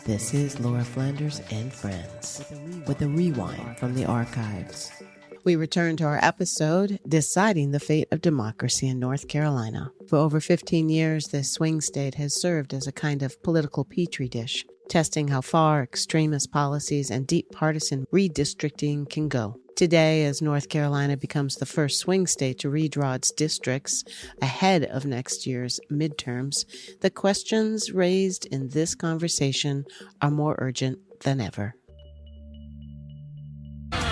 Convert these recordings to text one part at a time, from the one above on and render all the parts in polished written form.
This is Laura Flanders and Friends with a rewind from the archives. We return to our episode, Deciding the Fate of Democracy in North Carolina. For over 15 years, this swing state has served as a kind of political petri dish, testing how far extremist policies and deep partisan redistricting can go. Today, as North Carolina becomes the first swing state to redraw its districts ahead of next year's midterms, the questions raised in this conversation are more urgent than ever.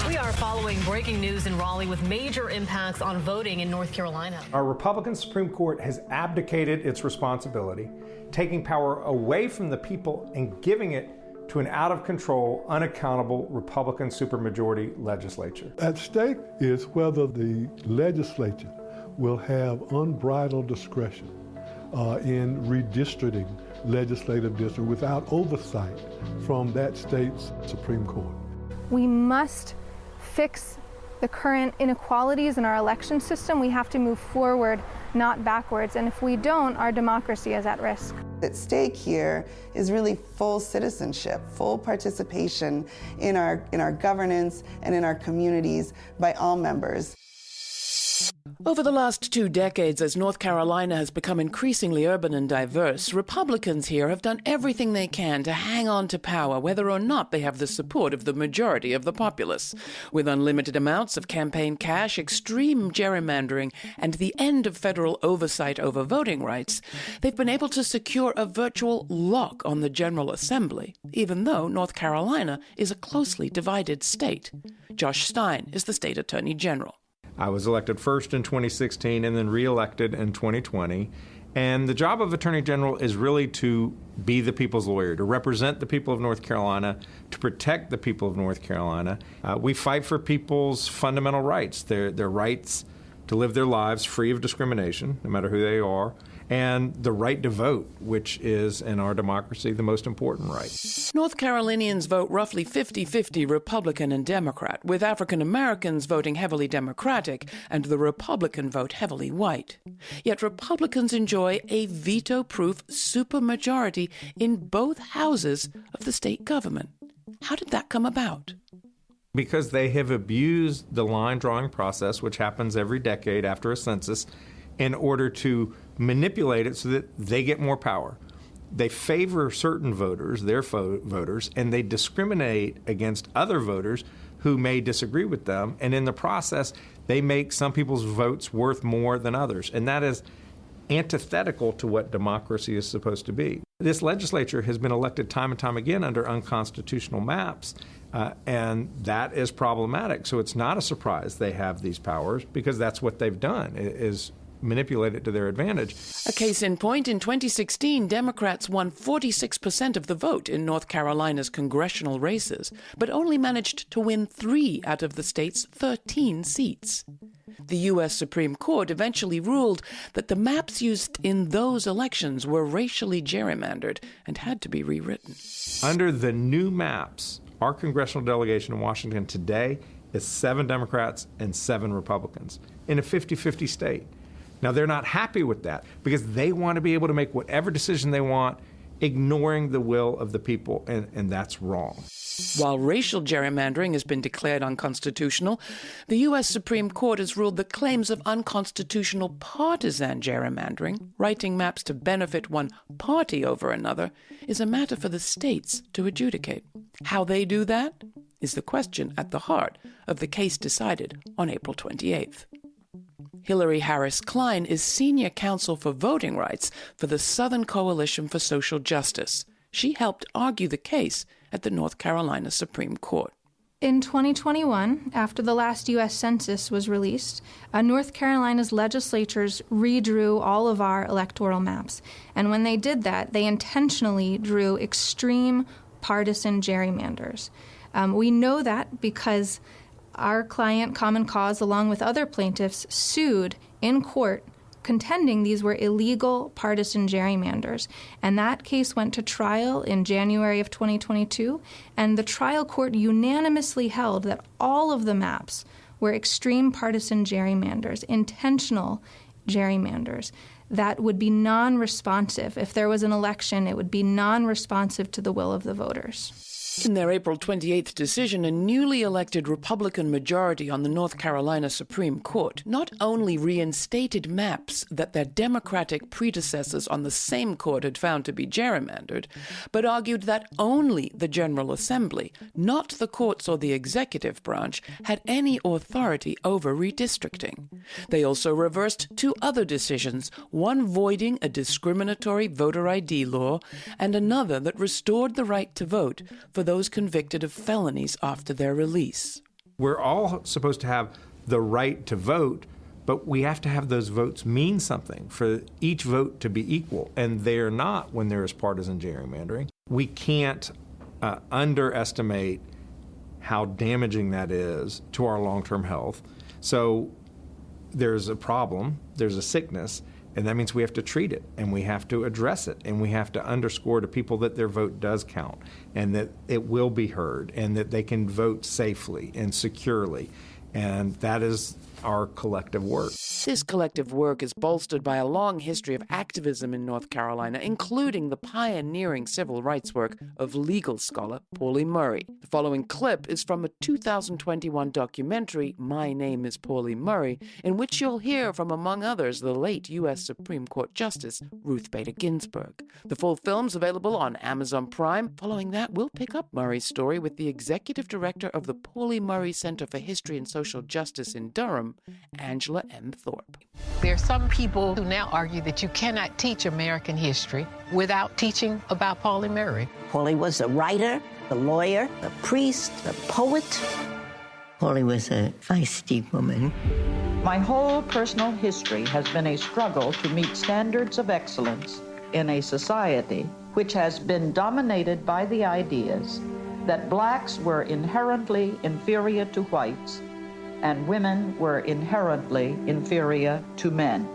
We are following breaking news in Raleigh with major impacts on voting in North Carolina. Our Republican Supreme Court has abdicated its responsibility, taking power away from the people and giving it to an out-of-control, unaccountable Republican supermajority legislature. At stake is whether the legislature will have unbridled discretion in redistricting legislative districts without oversight from that state's Supreme Court. We must fix the current inequalities in our election system. We have to move forward, not backwards. And if we don't, our democracy is at risk. At stake here is really full citizenship, full participation in our governance and in our communities by all members. Over the last 2 decades, as North Carolina has become increasingly urban and diverse, Republicans here have done everything they can to hang on to power, whether or not they have the support of the majority of the populace. With unlimited amounts of campaign cash, extreme gerrymandering, and the end of federal oversight over voting rights, they've been able to secure a virtual lock on the General Assembly, even though North Carolina is a closely divided state. Josh Stein is the state attorney general. I was elected first in 2016 and then re-elected in 2020. And the job of Attorney General is really to be the people's lawyer, to represent the people of North Carolina, to protect the people of North Carolina. We fight for people's fundamental rights, their rights to live their lives free of discrimination, no matter who they are, and the right to vote, which is, in our democracy, the most important right. North Carolinians vote roughly 50-50 Republican and Democrat, with African Americans voting heavily Democratic and the Republican vote heavily white. Yet Republicans enjoy a veto-proof supermajority in both houses of the state government. How did that come about? Because they have abused the line drawing process, which happens every decade after a census, in order to manipulate it so that they get more power. They favor certain voters, their voters, and they discriminate against other voters who may disagree with them. And in the process, they make some people's votes worth more than others. And that is antithetical to what democracy is supposed to be. This legislature has been elected time and time again under unconstitutional maps, and that is problematic. So it's not a surprise they have these powers, because that's what they've done, is manipulate it to their advantage. A case in point, in 2016, Democrats won 46% of the vote in North Carolina's congressional races, but only managed to win 3 out of the state's 13 seats. The U.S. Supreme Court eventually ruled that the maps used in those elections were racially gerrymandered and had to be rewritten. Under the new maps, our congressional delegation in Washington today is 7 Democrats and 7 Republicans in a 50-50 state. Now, they're not happy with that because they want to be able to make whatever decision they want, ignoring the will of the people, and that's wrong. While racial gerrymandering has been declared unconstitutional, the U.S. Supreme Court has ruled that claims of unconstitutional partisan gerrymandering, writing maps to benefit one party over another, is a matter for the states to adjudicate. How they do that is the question at the heart of the case decided on April 28th. Hillary Harris Klein is senior counsel for voting rights for the Southern Coalition for Social Justice. She helped argue the case at the North Carolina Supreme Court. In 2021, after the last U.S. Census was released, North Carolina's legislatures redrew all of our electoral maps. And when they did that, they intentionally drew extreme partisan gerrymanders. We know that because our client, Common Cause, along with other plaintiffs, sued in court contending these were illegal partisan gerrymanders. And that case went to trial in January of 2022, and the trial court unanimously held that all of the maps were extreme partisan gerrymanders, intentional gerrymanders. that would be non-responsive. If there was an election, it would be non-responsive to the will of the voters. In their April 28th decision, a newly elected Republican majority on the North Carolina Supreme Court not only reinstated maps that their Democratic predecessors on the same court had found to be gerrymandered, but argued that only the General Assembly, not the courts or the executive branch, had any authority over redistricting. They also reversed two other decisions, one voiding a discriminatory voter ID law and another that restored the right to vote for those convicted of felonies after their release. We're all supposed to have the right to vote, but we have to have those votes mean something for each vote to be equal, and they're not when there is partisan gerrymandering. We can't underestimate how damaging that is to our long-term health. So there's a problem, there's a sickness, and that means we have to treat it, and we have to address it, and we have to underscore to people that their vote does count, and that it will be heard, and that they can vote safely and securely. And that is our collective work. This collective work is bolstered by a long history of activism in North Carolina, including the pioneering civil rights work of legal scholar Pauli Murray. The following clip is from a 2021 documentary, My Name is Pauli Murray, in which you'll hear from, among others, the late U.S. Supreme Court Justice Ruth Bader Ginsburg. The full film's available on Amazon Prime. Following that, we'll pick up Murray's story with the executive director of the Pauli Murray Center for History and Social Justice in Durham, Angela M. Thorpe. There are some people who now argue that you cannot teach American history without teaching about Pauli Murray. Pauli was a writer, a lawyer, a priest, a poet. Pauli was a feisty woman. My whole personal history has been a struggle to meet standards of excellence in a society which has been dominated by the ideas that blacks were inherently inferior to whites and women were inherently inferior to men.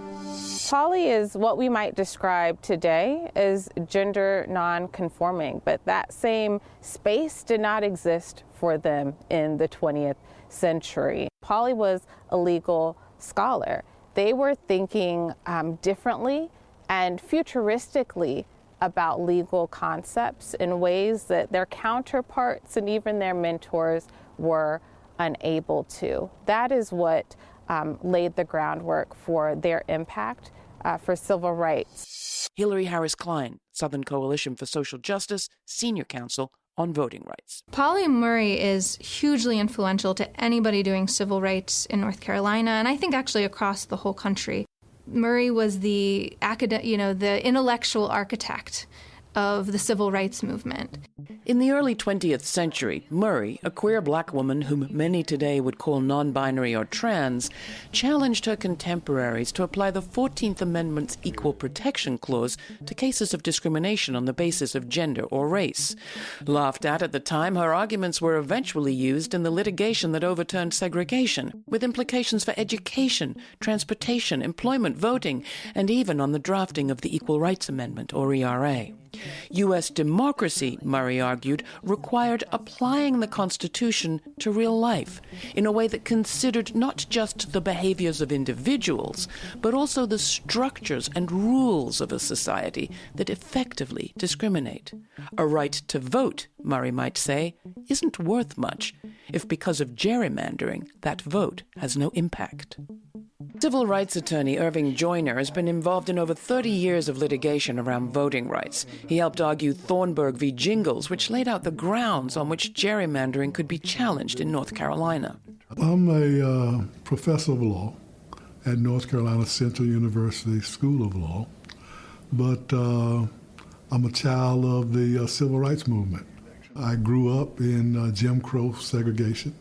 Pauli is what we might describe today as gender non-conforming, but that same space did not exist for them in the 20th century. Pauli was a legal scholar. They were thinking differently and futuristically about legal concepts in ways that their counterparts and even their mentors were unable to. That is what laid the groundwork for their impact for civil rights. Hillary Harris Klein, Southern Coalition for Social Justice, Senior Counsel on Voting Rights. Pauli Murray is hugely influential to anybody doing civil rights in North Carolina, and I think actually across the whole country. Murray was the intellectual architect of the civil rights movement. In the early 20th century, Murray, a queer black woman whom many today would call non-binary or trans, challenged her contemporaries to apply the 14th Amendment's Equal Protection Clause to cases of discrimination on the basis of gender or race. Laughed at the time, her arguments were eventually used in the litigation that overturned segregation, with implications for education, transportation, employment, voting, and even on the drafting of the Equal Rights Amendment, or ERA. U.S. democracy, Murray argued, required applying the Constitution to real life in a way that considered not just the behaviors of individuals, but also the structures and rules of a society that effectively discriminate. A right to vote, Murray might say, isn't worth much if because of gerrymandering that vote has no impact. Civil rights attorney Irving Joyner has been involved in over 30 years of litigation around voting rights. He helped argue Thornburg v. Jingles, which laid out the grounds on which gerrymandering could be challenged in North Carolina. I'm a professor of law at North Carolina Central University School of Law, but I'm a child of the civil rights movement. I grew up in Jim Crow segregation.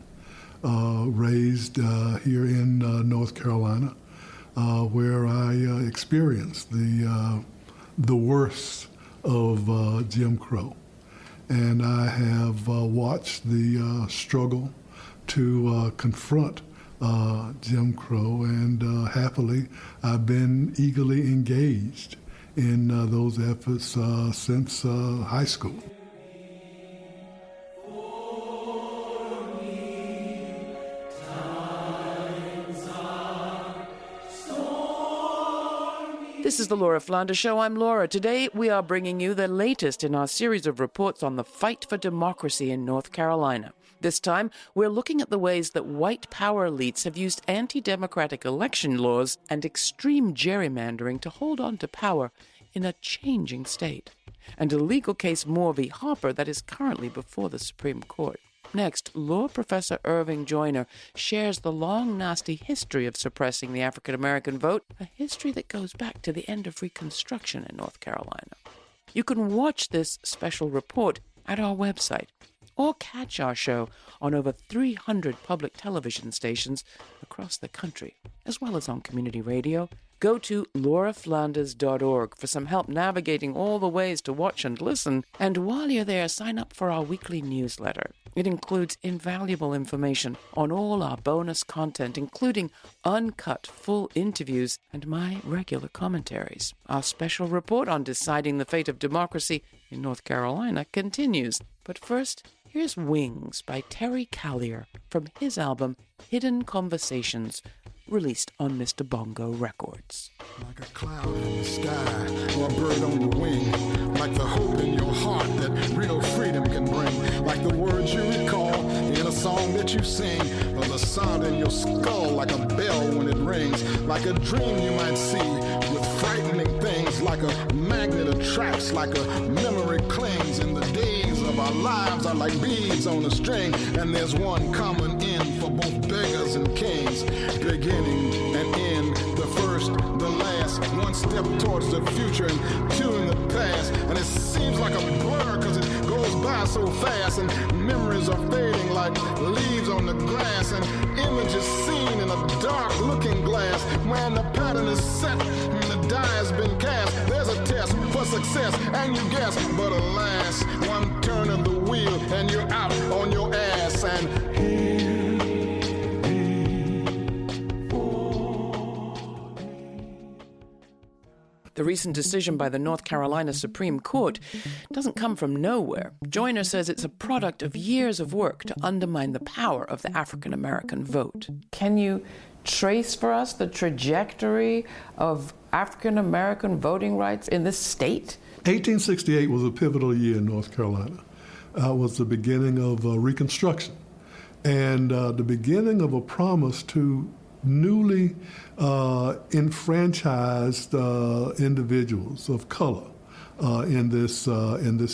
Raised here in North Carolina, where I experienced the worst of Jim Crow. And I have watched the struggle to confront Jim Crow, and happily I've been eagerly engaged in those efforts since high school. This This is the Laura Flanders Show. I'm Laura. Today we are bringing you the latest in our series of reports on the fight for democracy in North Carolina. This time, we're looking at the ways that white power elites have used anti-democratic election laws and extreme gerrymandering to hold on to power in a changing state, and a legal case Moore v. Harper that is currently before the Supreme Court. Next, law professor Irving Joyner shares the long, nasty history of suppressing the African-American vote, a history that goes back to the end of Reconstruction in North Carolina. You can watch this special report at our website, or catch our show on over 300 public television stations across the country, as well as on community radio. Go to lauraflanders.org for some help navigating all the ways to watch and listen. And while you're there, sign up for our weekly newsletter. It includes invaluable information on all our bonus content, including uncut full interviews and my regular commentaries. Our special report on deciding the fate of democracy in North Carolina continues. But first, here's Wings by Terry Callier from his album Hidden Conversations, released on Mr. Bongo Records. Like a cloud in the sky or a bird on the wing, like the hope in your heart that real freedom can bring, like the words you recall in a song that you sing, or the sound in your skull like a bell when it rings, like a dream you might see with frightening things, like a magnet attracts, like a memory clings, and the days of our lives are like beads on a string, and there's one common end for both beggars and kings, beginning and end, the first, the last, one step towards the future and two in the past, and it seems like a blur because it goes by so fast, and memories are fading like leaves on the grass, and images seen in a dark looking glass, when the pattern is set and the die has been cast, there's a test for success and you guess, but alas, one turn of the wheel and you're out on your ass, and The recent decision by the North Carolina Supreme Court doesn't come from nowhere. Joyner says it's a product of years of work to undermine the power of the African-American vote. Can you trace for us the trajectory of African-American voting rights in this state? 1868 was a pivotal year in North Carolina. It was the beginning of Reconstruction and the beginning of a promise to newly enfranchised individuals of color in this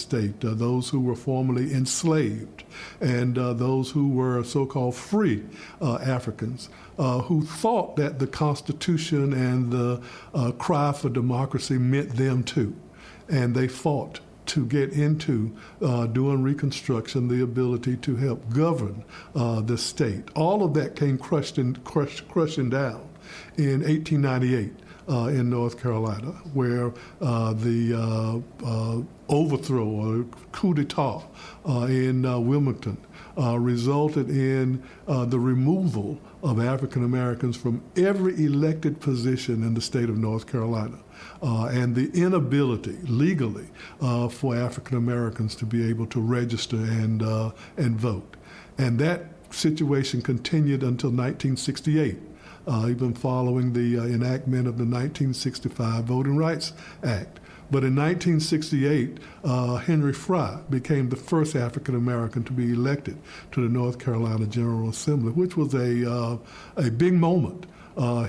state, those who were formerly enslaved and those who were so-called free Africans who thought that the Constitution and the cry for democracy meant them too. And they fought to get into, during Reconstruction, the ability to help govern the state. All of that came crushing down in 1898 in North Carolina, where the overthrow or coup d'etat in Wilmington resulted in the removal of African Americans from every elected position in the state of North Carolina, and the inability legally for African Americans to be able to register and vote. And that situation continued until 1968, even following the enactment of the 1965 Voting Rights Act. But in 1968, Henry Fry became the first African American to be elected to the North Carolina General Assembly, which was a big moment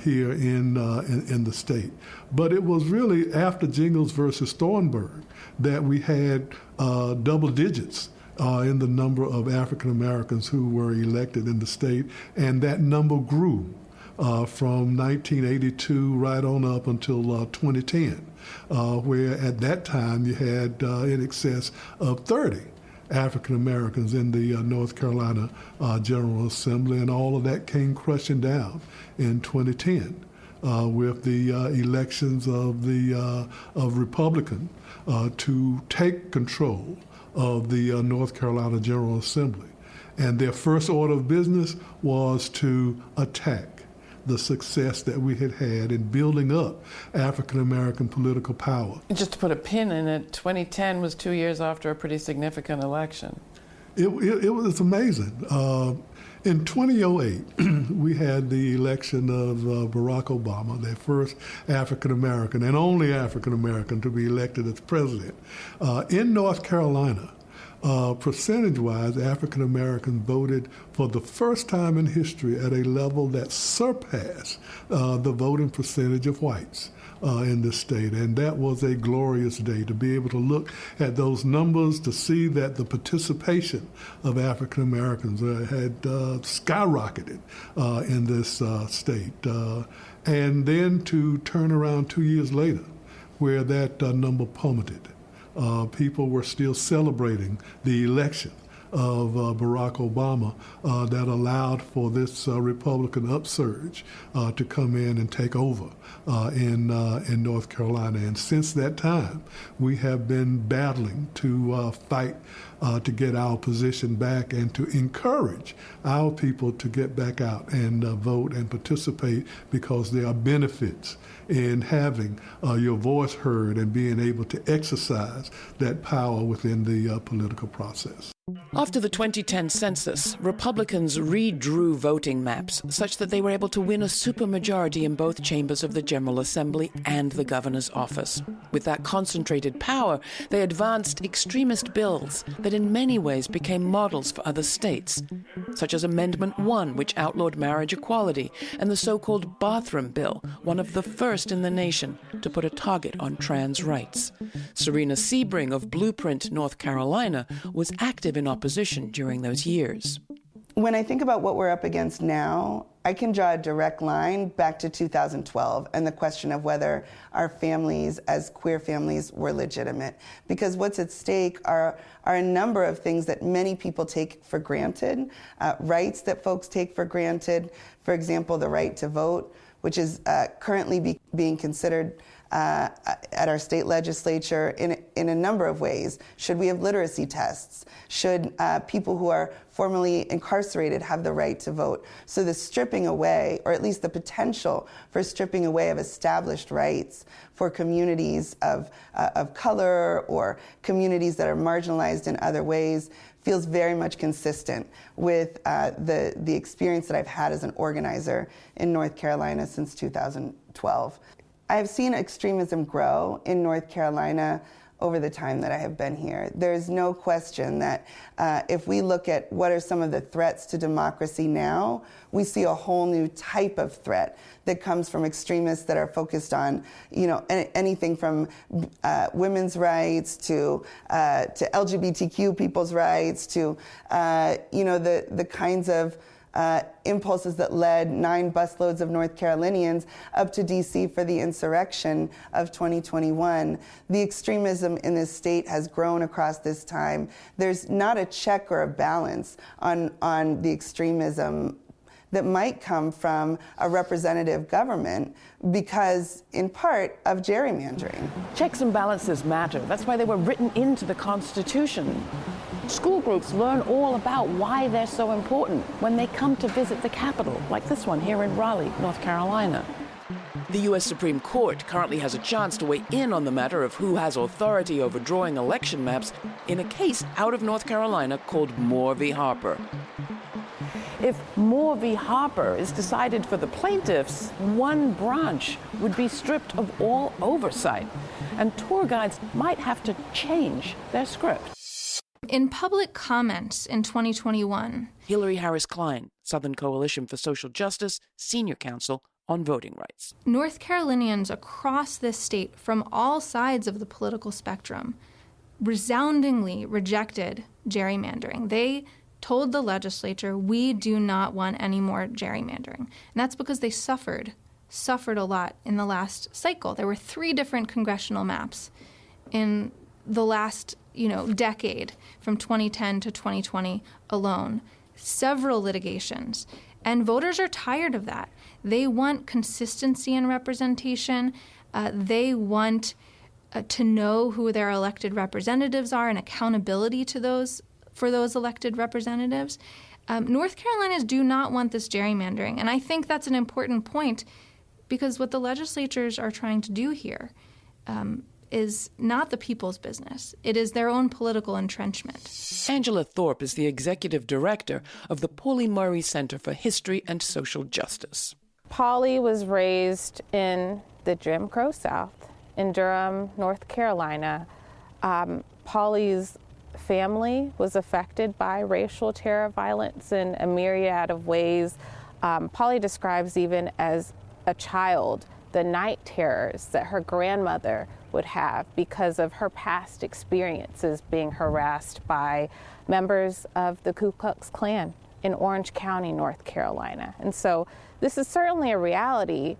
here in the state. But it was really after Jingles versus Thornburg that we had double digits in the number of African Americans who were elected in the state, and that number grew from 1982 right on up until 2010. Where at that time you had in excess of 30 African Americans in the North Carolina General Assembly, and all of that came crushing down in 2010 with the elections of Republican to take control of the North Carolina General Assembly. And their first order of business was to attack the success that we had in building up African-American political power. Just to put a pin in it, 2010 was 2 years after a pretty significant election. It was amazing. In 2008, we had the election of Barack Obama, the first African-American and only African-American to be elected as president. In North Carolina, percentage-wise, African-Americans voted for the first time in history at a level that surpassed the voting percentage of whites in the state. And that was a glorious day to be able to look at those numbers, to see that the participation of African-Americans had skyrocketed in this state. And then to turn around 2 years later, where that number plummeted. People were still celebrating the election of Barack Obama that allowed for this Republican upsurge to come in and take over in North Carolina. And since that time, we have been battling to fight to get our position back and to encourage our people to get back out and vote and participate, because there are benefits in having your voice heard and being able to exercise that power within the political process. After the 2010 census, Republicans redrew voting maps such that they were able to win a supermajority in both chambers of the General Assembly and the governor's office. With that concentrated power, they advanced extremist bills that in many ways became models for other states, such as Amendment 1, which outlawed marriage equality, and the so-called bathroom bill, one of the first in the nation to put a target on trans rights. Serena Sebring of Blueprint, North Carolina, was active in opposition during those years. When I think about what we're up against now, I can draw a direct line back to 2012 and the question of whether our families as queer families were legitimate. Because what's at stake are a number of things that many people take for granted, rights that folks take for granted. For example, the right to vote, which is currently being considered at our state legislature in a number of ways. Should we have literacy tests? Should people who are formerly incarcerated have the right to vote? So the stripping away, or at least the potential for stripping away of established rights for communities of color or communities that are marginalized in other ways feels very much consistent with the experience that I've had as an organizer in North Carolina since 2012. I've seen extremism grow in North Carolina over the time that I have been here. There's no question that if we look at what are some of the threats to democracy now, we see a whole new type of threat that comes from extremists that are focused on, anything from women's rights to LGBTQ people's rights to, the kinds of impulses that led 9 busloads of North Carolinians up to D.C. for the insurrection of 2021. The extremism in this state has grown across this time. There's not a check or a balance on the extremism that might come from a representative government because, in part, of gerrymandering. Checks and balances matter. That's why they were written into the Constitution. School groups learn all about why they're so important when they come to visit the Capitol, like this one here in Raleigh, North Carolina. The U.S. Supreme Court currently has a chance to weigh in on the matter of who has authority over drawing election maps in a case out of North Carolina called Moore v. Harper. If Moore v. Harper is decided for the plaintiffs, one branch would be stripped of all oversight, and tour guides might have to change their script. In public comments in 2021, Hillary Harris Klein, Southern Coalition for Social Justice, Senior Counsel on Voting Rights. North Carolinians across this state from all sides of the political spectrum resoundingly rejected gerrymandering. They told the legislature, we do not want any more gerrymandering. And that's because they suffered a lot in the last cycle. There were 3 different congressional maps in the last decade, from 2010 to 2020 alone, several litigations. And voters are tired of that. They want consistency in representation. They want to know who their elected representatives are and accountability for those elected representatives. North Carolinas do not want this gerrymandering. And I think that's an important point because what the legislatures are trying to do here is not the people's business. It is their own political entrenchment. Angela Thorpe is the executive director of the Pauli Murray Center for History and Social Justice. Pauli was raised in the Jim Crow South in Durham, North Carolina. Pauli's family was affected by racial terror violence in a myriad of ways. Pauli describes even as a child the night terrors that her grandmother would have because of her past experiences being harassed by members of the Ku Klux Klan in Orange County, North Carolina. And so this is certainly a reality.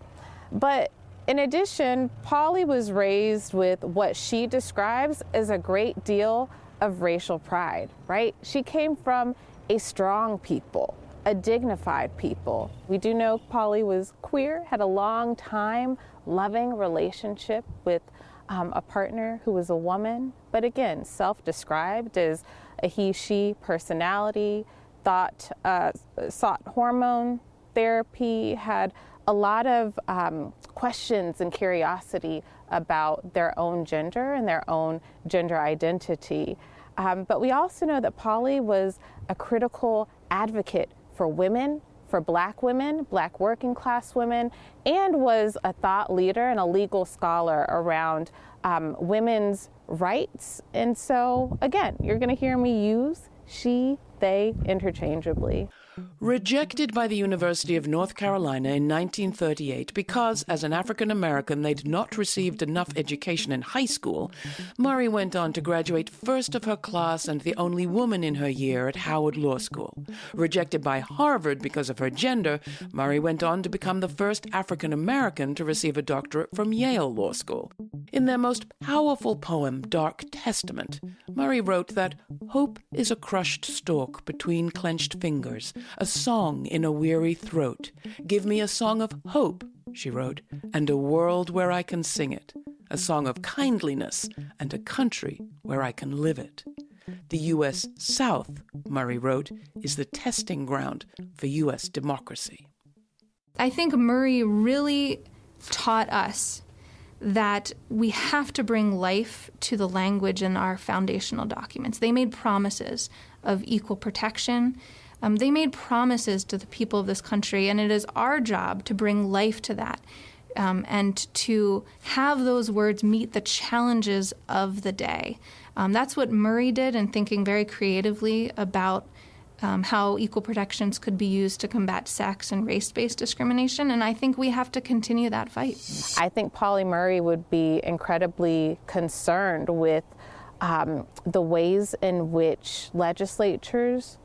But in addition, Pauli was raised with what she describes as a great deal of racial pride, right? She came from a strong people, a dignified people. We do know Pauli was queer, had a long time loving relationship with a partner who was a woman, but again, self-described as a he-she personality, sought hormone therapy, had a lot of questions and curiosity about their own gender and their own gender identity. But we also know that Pauli was a critical advocate for women, for Black working class women, and was a thought leader and a legal scholar around women's rights. And so, again, you're going to hear me use she, they interchangeably. Rejected by the University of North Carolina in 1938 because, as an African American, they'd not received enough education in high school, Murray went on to graduate first of her class and the only woman in her year at Howard Law School. Rejected by Harvard because of her gender, Murray went on to become the first African American to receive a doctorate from Yale Law School. In their most powerful poem, Dark Testament, Murray wrote that hope is a crushed stalk between clenched fingers, a song in a weary throat. Give me a song of hope, she wrote, and a world where I can sing it, a song of kindliness and a country where I can live it. The U.S. South, Murray wrote, is the testing ground for U.S. democracy. I think Murray really taught us that we have to bring life to the language in our foundational documents. They made promises of equal protection. They made promises to the people of this country, and it is our job to bring life to that and to have those words meet the challenges of the day. That's what Murray did in thinking very creatively about how equal protections could be used to combat sex and race-based discrimination, and I think we have to continue that fight. I think Pauli Murray would be incredibly concerned with the ways in which legislatures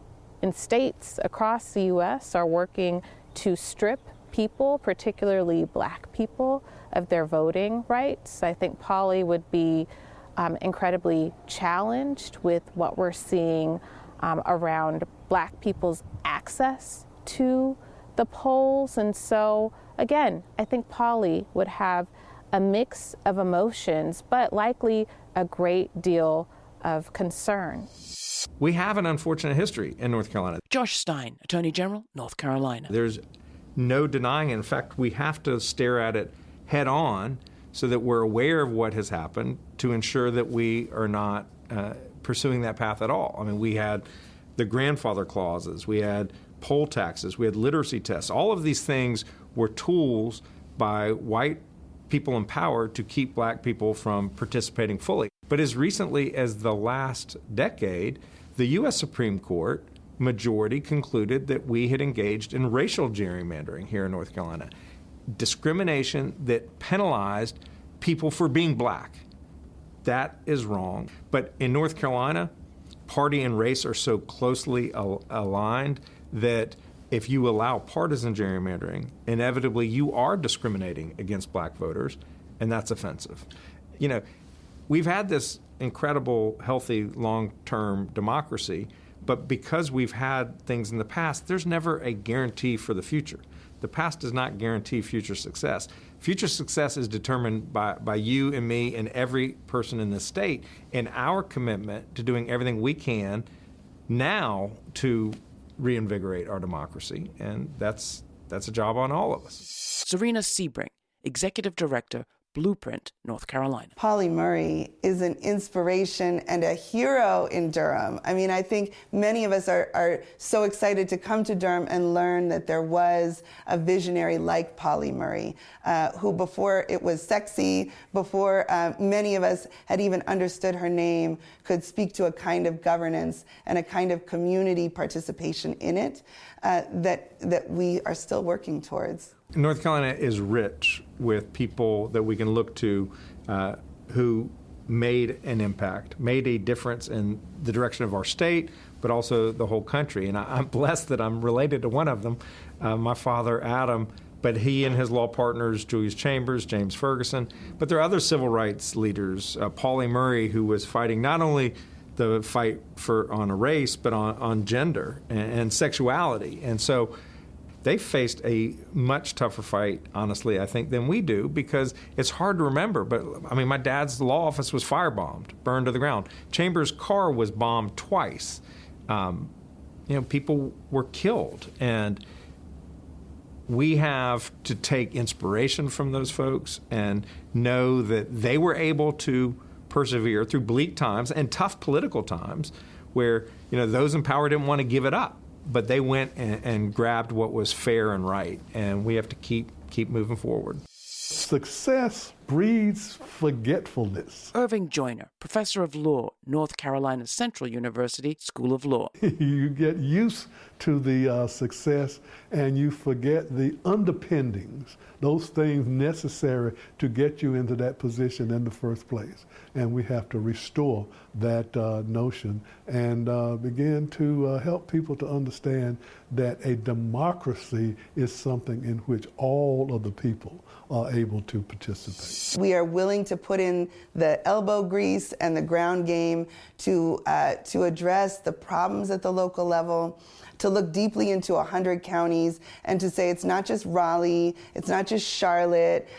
in states across the U.S. are working to strip people, particularly Black people, of their voting rights. I think Pauli would be incredibly challenged with what we're seeing around Black people's access to the polls. And so, again, I think Pauli would have a mix of emotions, but likely a great deal of concern. We have an unfortunate history in North Carolina. Josh Stein, Attorney General, North Carolina. There's no denying. In fact, we have to stare at it head on so that we're aware of what has happened to ensure that we are not pursuing that path at all. I mean, we had the grandfather clauses, we had poll taxes, we had literacy tests. All of these things were tools by white people in power to keep Black people from participating fully. But as recently as the last decade, the U.S. Supreme Court majority concluded that we had engaged in racial gerrymandering here in North Carolina, discrimination that penalized people for being Black. That is wrong. But in North Carolina, party and race are so closely aligned that if you allow partisan gerrymandering, inevitably you are discriminating against Black voters, and that's offensive. You know, we've had this incredible, healthy, long-term democracy, but because we've had things in the past, there's never a guarantee for the future. The past does not guarantee future success. Future success is determined by you and me and every person in this state, and our commitment to doing everything we can now to reinvigorate our democracy, and that's a job on all of us. Serena Sebring, Executive Director, Blueprint, North Carolina. Pauli Murray is an inspiration and a hero in Durham. I mean, I think many of us are so excited to come to Durham and learn that there was a visionary like Pauli Murray, who before it was sexy, before many of us had even understood her name, could speak to a kind of governance and a kind of community participation in it that we are still working towards. North Carolina is rich with people that we can look to who made an impact, made a difference in the direction of our state, but also the whole country. And I'm blessed that I'm related to one of them, my father, Adam, but he and his law partners, Julius Chambers, James Ferguson, but there are other civil rights leaders, Pauli Murray, who was fighting not only the fight on a race, but on gender and sexuality. And so they faced a much tougher fight, honestly, I think, than we do, because it's hard to remember. But, I mean, my dad's law office was firebombed, burned to the ground. Chambers' car was bombed twice. People were killed. And we have to take inspiration from those folks and know that they were able to persevere through bleak times and tough political times where, those in power didn't want to give it up. But they went and grabbed what was fair and right, and we have to keep moving forward. Success breeds forgetfulness. Irving Joyner, professor of law, North Carolina Central University School of Law. You get used to the success and you forget the underpinnings, those things necessary to get you into that position in the first place. And we have to restore that notion and begin to help people to understand that a democracy is something in which all of the people are able to participate. We are willing to put in the elbow grease and the ground game to address the problems at the local level, to look deeply into 100 counties and to say it's not just Raleigh, it's not just Charlotte,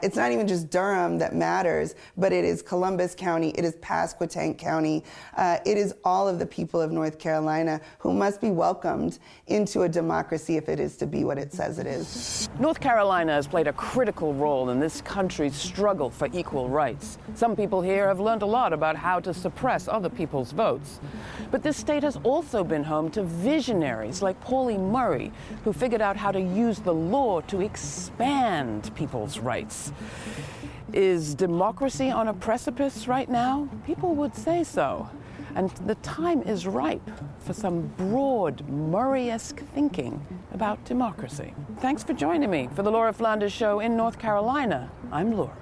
it's not even just Durham that matters, but it is Columbus County, it is Pasquotank County, it is all of the people of North Carolina who must be welcomed into a democracy if it is to be what it says it is. North Carolina has played a critical role in this country's struggle for equal rights. Some people here have learned a lot about how to suppress other people's votes. But this state has also been home to visionaries like Pauli Murray, who figured out how to use the law to expand people's rights. Is democracy on a precipice right now? People would say so. And the time is ripe for some broad Murray-esque thinking about democracy. Thanks for joining me for the Laura Flanders Show in North Carolina. I'm Laura.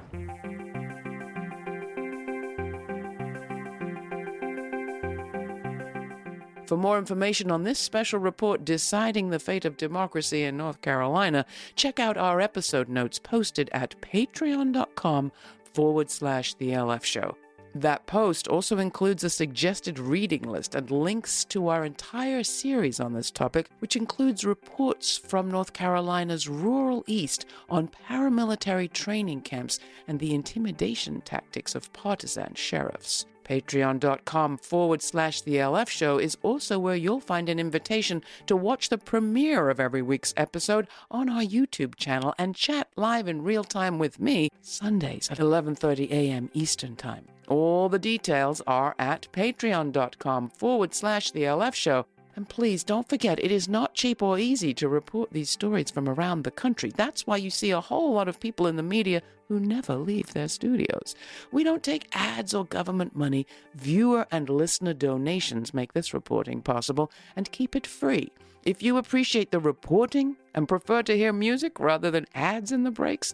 For more information on this special report, Deciding the Fate of Democracy in North Carolina, check out our episode notes posted at patreon.com/The LF Show. That post also includes a suggested reading list and links to our entire series on this topic, which includes reports from North Carolina's rural east on paramilitary training camps and the intimidation tactics of partisan sheriffs. Patreon.com/The LF Show is also where you'll find an invitation to watch the premiere of every week's episode on our YouTube channel and chat live in real time with me Sundays at 11:30 a.m. Eastern Time. All the details are at patreon.com/The LF Show. And please don't forget, it is not cheap or easy to report these stories from around the country. That's why you see a whole lot of people in the media who never leave their studios. We don't take ads or government money. Viewer and listener donations make this reporting possible and keep it free. If you appreciate the reporting and prefer to hear music rather than ads in the breaks,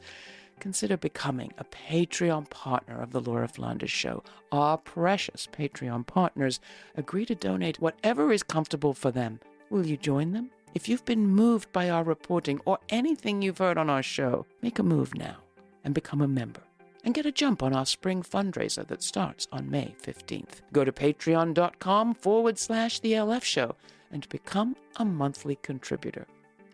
consider becoming a Patreon partner of the Laura Flanders Show. Our precious Patreon partners agree to donate whatever is comfortable for them. Will you join them? If you've been moved by our reporting or anything you've heard on our show, make a move now and become a member. And get a jump on our spring fundraiser that starts on May 15th. Go to patreon.com/The LF Show and become a monthly contributor.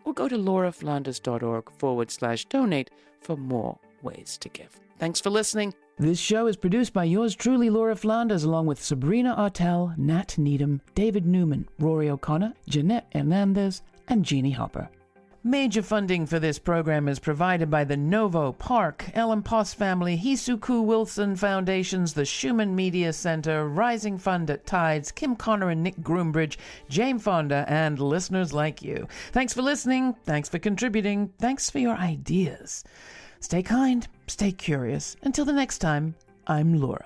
Or go to lauraflanders.org/donate for more ways to give. Thanks for listening. This show is produced by yours truly, Laura Flanders, along with Sabrina Artel, Nat Needham, David Newman, Rory O'Connor, Jeanette Hernandez, and Jeannie Hopper. Major funding for this program is provided by the Novo, Park, Ellen Poss Family, Hisuku Wilson Foundations, the Schumann Media Center, Rising Fund at Tides, Kim Connor and Nick Groombridge, Jane Fonda, and listeners like you. Thanks for listening. Thanks for contributing. Thanks for your ideas. Stay kind. Stay curious. Until the next time, I'm Laura.